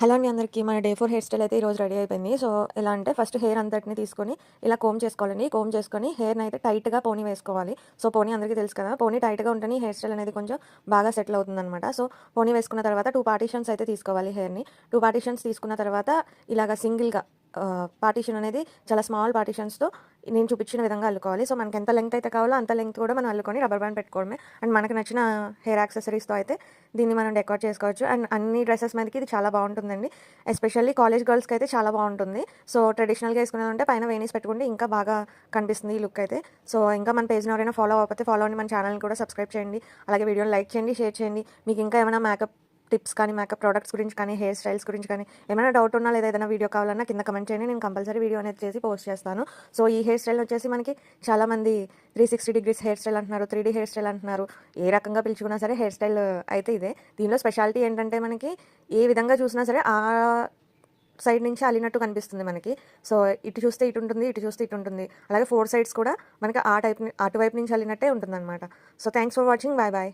Hello అండి అందరికీ. మన డే 4 హెయిర్ స్టైల్ అయితే ఈరోజు రెడీ అయిపోయింది. సో, ఎలా అంటే ఫస్ట్ హెయిర్ అంతటిని తీసుకొని ఇలా కోంబ్ చేసుకోవాలండి. కోంబ్ చేసుకొని హెయిర్‌ని అయితే టైట్‌గా పోనీ వేసుకోవాలి. సో, పోనీ అందరికీ తెలుసు కదా! పోనీ టైట్‌గా ఉంటేనే హెయిర్ స్టైల్ అనేది కొంచెం బాగా సెటిల్ అవుతుందనమాట. సో, పోనీ వేసుకున్న తర్వాత 2 పార్టిషన్స్ అయితే తీసుకోవాలి హెయిర్‌ని. 2 పార్టిషన్స్ తీసుకున్న తర్వాత ఇలాగ సింగిల్‌గా పార్టిషన్ అనేది చాలా స్మాల్ పార్టిషన్స్‌తో నేను చూపించిన విధంగా అల్లుకోవాలి. సో, మనకి ఎంత లెంగ్త్ అయితే కావాలో అంత లెంగ్త్ కూడా మనం అల్లుకొని రబ్బర్ బ్యాండ్ పెట్టుకోవడమే. అండ్ మనకు నచ్చిన హెయిర్ యాక్సెసరీస్‌తో అయితే దీన్ని మనం డెకరేట్ చేసుకోవచ్చు. అండ్ అన్ని డ్రెసెస్ మీదకి ఇది చాలా బాగుంటుందండి. ఎస్పెషల్లీ కాలేజ్ గర్ల్స్‌కి అయితే చాలా బాగుంటుంది. సో, ట్రెడిషనల్‌గా వేసుకున్నామంటే పైన వేణీస్ పెట్టుకుంటే ఇంకా బాగా కనిపిస్తుంది ఈ లుక్ అయితే. సో, ఇంకా మన పేజ్‌ని ఎవరైనా ఫాలో అవ్వకపోతే ఫాలో అవ్వండి. మన ఛానల్‌ని కూడా సబ్స్క్రైబ్ చేయండి. అలాగే వీడియోని లైక్ చేయండి, షేర్ చేయండి. మీకు ఇంకా ఏమైనా మేకప్ టిప్స్ కానీ, మేకప్ ప్రొడక్ట్స్ గురించి కానీ, హెయిర్ స్టైల్స్ గురించి కానీ ఏమైనా డౌట్ ఉన్నా లేదా ఏదైనా వీడియో కావాలన్నా కింద కమెంట్ చేయండి. నేను కంపల్సరీ వీడియో అనేది చేసి పోస్ట్ చేస్తాను. సో, ఈ హెయిర్ స్టైల్ వచ్చేసి మనకి చాలామంది 360 డిగ్రీస్ హెయిర్ స్టైల్ అంటున్నారు, 3D హెయిర్ స్టైల్ అంటున్నారు. ఏ రకంగా పిలుచుకున్నా సరే హెయిర్ స్టైల్ అయితే ఇదే. దీనిలో స్పెషాలిటీ ఏంటంటే మనకి ఏ విధంగా చూసినా సరే సైడ్ నుంచి అల్లినట్టు కనిపిస్తుంది మనకి. సో, ఇటు చూస్తే ఇటు ఉంటుంది, ఇటు చూస్తే ఇటు ఉంటుంది. అలాగే 4 సైడ్స్ కూడా మనకి అటువైపు నుంచి అల్లినట్టే ఉంటుందన్నమాట. So, thanks for watching. Bye bye.